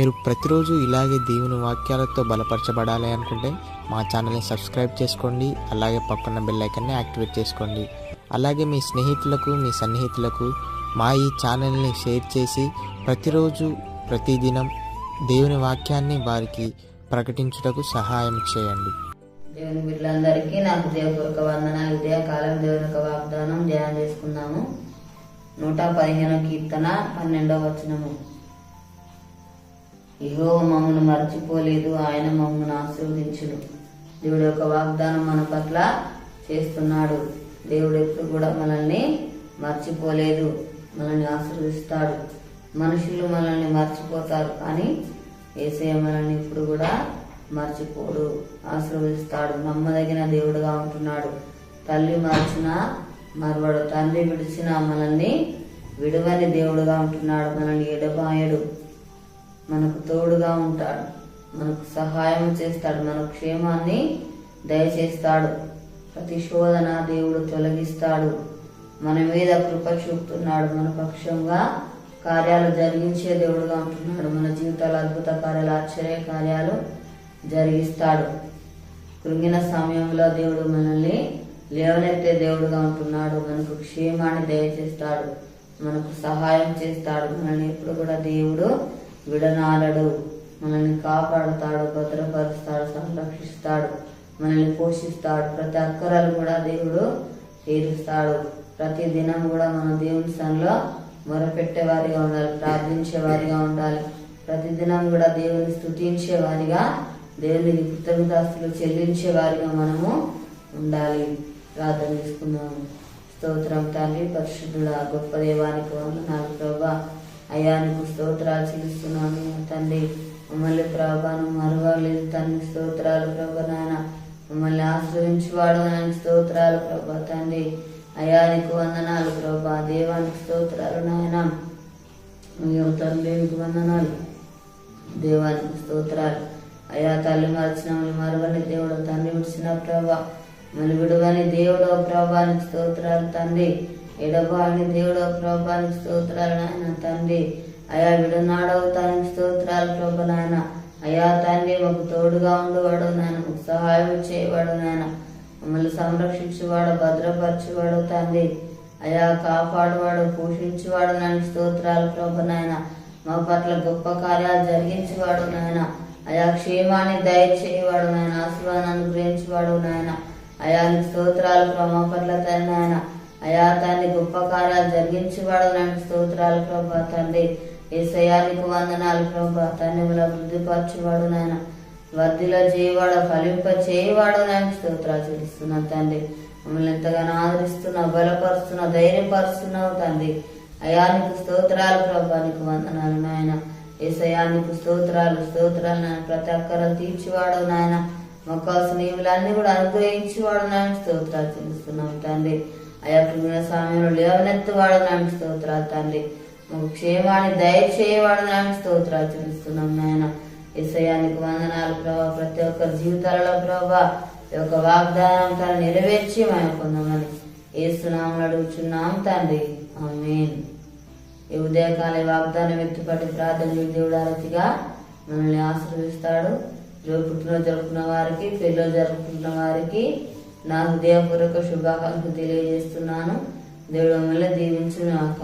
మీరు ప్రతిరోజు ఇలాగే దేవుని వాక్యాలతో బలపరచబడాలి అనుకుంటే మా ఛానల్ని సబ్స్క్రైబ్ చేసుకోండి. అలాగే పక్కన బెల్ ఐకాన్ని యాక్టివేట్ చేసుకోండి. అలాగే మీ స్నేహితులకు, మీ సన్నిహితులకు మా ఈ ఛానల్ని షేర్ చేసి ప్రతిరోజు ప్రతిదినం దేవుని వాక్యాన్ని వారికి ప్రకటించుటకు సహాయం చేయండి. దేవుని బిడ్డలందరికీ నా హృదయపూర్వక వందనాలు. ఉదయకాలం దేవుని యొక్క వాగ్దానం ధ్యానం చేసుకుందాము. 115వ కీర్తన 12వ వచనము. యెహోవా మమ్మను మర్చిపోలేదు, ఆయన మమ్మను ఆశీర్వదించును. దేవుడి యొక్క వాగ్దానం మన పట్ల చేస్తున్నాడు. దేవుడు ఎప్పుడు కూడా మనల్ని మర్చిపోలేదు, మనల్ని ఆశీర్వదిస్తాడు. మనుషులు మనల్ని మర్చిపోతారు, కానీ యేసయ్య మనల్ని ఇప్పుడు కూడా మర్చిపోడు, ఆశీర్వదిస్తాడు. నమ్మదగిన దేవుడుగా ఉంటున్నాడు. తల్లి మరచినా మరవడు, తండ్రి విడిచినా మనల్ని విడువని దేవుడుగా ఉంటున్నాడు. మనల్ని ఎడబాయడు, మనకు తోడుగా ఉంటాడు, మనకు సహాయం చేస్తాడు, మన క్షేమాన్ని దయచేస్తాడు. ప్రతి శోధన దేవుడు తొలగిస్తాడు. మన మీద కృప చూపుతున్నాడు. మన పక్షంగా కార్యాలు జరిగించే దేవుడుగా ఉంటున్నాడు. మన జీవితాల అద్భుత కార్యాలు, ఆశ్చర్య కార్యాలు జరిగిస్తాడు. కృంగిన సమయంలో దేవుడు మనల్ని లేవనెత్తే దేవుడుగా ఉంటున్నాడు. మనకు క్షేమాన్ని దయచేస్తాడు, మనకు సహాయం చేస్తాడు. మనల్ని ఎప్పుడు కూడా దేవుడు విడనాడడు. మనల్ని కాపాడుతాడు, భద్రపరుస్తాడు, సంరక్షిస్తాడు, మనల్ని పోషిస్తాడు. ప్రతి అక్కరలు కూడా దేవుడు తీరుస్తాడు. ప్రతి దినం కూడా మనం దేవుని సన్నిధిలో మొరపెట్టే వారిగా ఉండాలి, ప్రార్థించే వారిగా ఉండాలి. ప్రతి దినం కూడా దేవుని స్తుతించే వారిగా, దేవునికి కృతజ్ఞతాస్తులు చెల్లించే వారిగా మనము ఉండాలి. ప్రార్థన చేసుకున్నాము. స్తోత్రం తండ్రి, పరిశుద్ధుడా, గొప్ప దేవానికి వందనాలు ప్రభా. అయ్యా నీకు స్తోత్రాలు చెల్లిస్తున్నాను తండ్రి. మమ్మల్ని ప్రభాను మరవలేదు తండ్రి. స్తోత్రాలు ప్రభా నాయన. మమ్మల్ని ఆశ్రయించువాడు నాయన. స్తోత్రాలు ప్రభా తండ్రి. అయ్యా నీకు వందనాలు ప్రభా. దేవానికి స్తోత్రాలు నాయన. తండ్రి నీకు వందనాలు, దేవానికి స్తోత్రాలు. అయ్యా తల్లి మరచిన మరవని దేవుడు, తండ్రి విడిచిన ప్రభా మళ్ళీ విడువని దేవుడో ప్రభానికి స్తోత్రాలు తండ్రి. ఎడబాని దేవుడో ప్రభానికి స్తోత్రాలు నాయన తండ్రి. అయా విడనాడవుతానికి స్తోత్రాలు ప్రభ నాయన. అయా తండ్రి మాకు తోడుగా ఉండేవాడు నాయన, మాకు సహాయం చేయవాడు నాయన. మమ్మల్ని సంరక్షించేవాడు, భద్రపరచేవాడు తండ్రి. అయా కాపాడువాడు, పోషించేవాడు నాయన. స్తోత్రాలు ప్రభ నాయన. మా పట్ల గొప్ప కార్యాలు జరిగించేవాడు నాయన. అయా క్షేమాన్ని దయచేయవాడు నాయన. ఆశీర్వాదాన్ని అనుగ్రహించేవాడు నాయన. అయా స్తోత్రాలు ప్రభా పట్ల తండ్రి నాయన. అయా తండ్రి గొప్ప కార్యాలు జరిగించేవాడు నాయన. స్తోత్రాలు ప్రభా తండ్రి. యేసయ్యానికి వందనాలు ప్రభా తండ్రి. వృద్ధిపరచేవాడు నాయన, వర్ధిలో చేయవాడు, ఫలింప చేయవాడు నాయన. స్తోత్రాలు చెల్లిస్తున్నావు తండ్రి. మమ్మల్ని ఎంతగానో ఆదరిస్తున్నావు, బలపరుస్తున్నావు, ధైర్యపరుస్తున్నావు తండ్రి. అయానికి స్తోత్రాలు ప్రభా, నీకు వందనాలు నాయన. యేసయ్యానికి స్తోత్రాలు నాయన. ప్రతి అక్కరలు తీర్చివాడు నాయన. మాకు కావాల్సిన ఈవులన్నీ కూడా అనుగ్రహించేవాడు నాయన. స్తోత్రాలు చెల్లిస్తున్నాం తండ్రి. అయా కృంగిన సమయంలో లేవనెత్తువాడు నాయన. స్తోత్రాలు తండ్రి. మాకు క్షేమాన్ని దయచేయవాడు నాయన. స్తోత్రాలు చెల్లిస్తున్నాం నాయన. యేసయ్యానికి వందనాలు ప్రభా. ప్రతి ఒక్కరి జీవితాలలో ప్రభా ఈ యొక్క వాగ్దానం తను నెరవేర్చి మేము పొందమని యేసు నామములో అడుగుచున్నాం తండ్రి. ఆమేన్. ఈ ఉదయకాల వాగ్దానం ఎత్తుపట్టి ప్రార్థన దేవుడు అరతిగా మనల్ని ఆశీర్వదిస్తాడు. పుట్టినరోజు జరుపుకున్న వారికి, పెళ్ళిలో జరుపుకుంటున్న వారికి నా హృదయపూర్వక శుభాకాంక్షలు తెలియజేస్తున్నాను. దేవుడు మిమ్మల్ని దీవించును గాక.